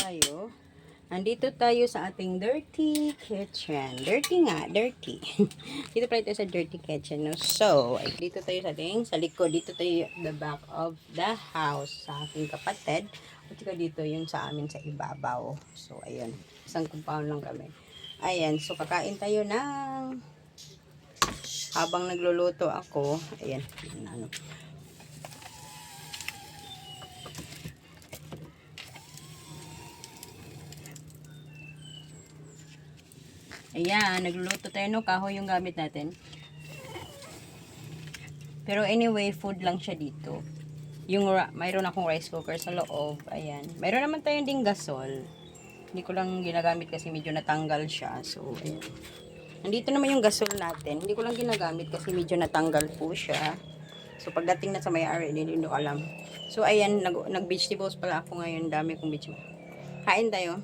tayo. Nandito tayo sa ating dirty kitchen. Dirty nga, dirty. Dito pala tayo sa dirty kitchen. No? So, dito tayo sa likod. Dito tayo the back of the house sa aking kapatid. At saka dito yung sa amin sa ibabaw. So, ayun. Isang compound lang kami. Ayan. So, kakain tayo ng habang nagluluto ako. Ayan. Ano. Ayan, nagluluto tayo no, kahoy yung gamit natin. Pero anyway, food lang siya dito. Yung mayroon akong rice cooker sa loob. Ayan. Mayroon naman tayong ding gasol. Hindi ko lang ginagamit kasi medyo natanggal siya. So, ayan. Nandito naman yung gasol natin. Hindi ko lang ginagamit kasi medyo natanggal po siya. So, pagdating na sa may-ari, hindi ko alam. So, ayan, nag-vegetables pala ako ngayon. Dami kong vegetables. Kain tayo.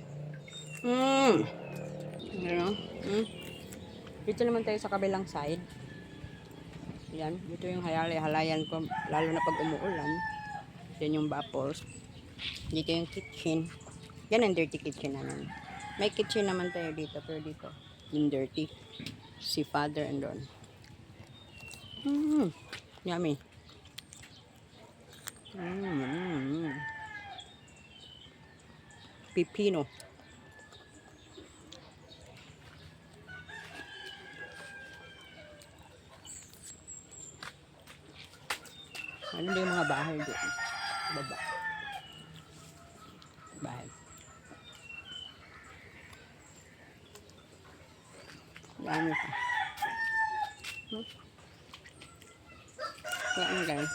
Ano? Dito naman tayo sa kabilang side. Yan, ito yung halayan ko, lalo na pag umuulan. Yan yung vapors. Dito yung kitchen. Yan ang dirty kitchen naman. May kitchen naman tayo dito, pero dito yung dirty. Si father and doon. Yummy. Pipino. Ano yung mga bahay doon? Baba. Bahay. Dami pa. Kain guys.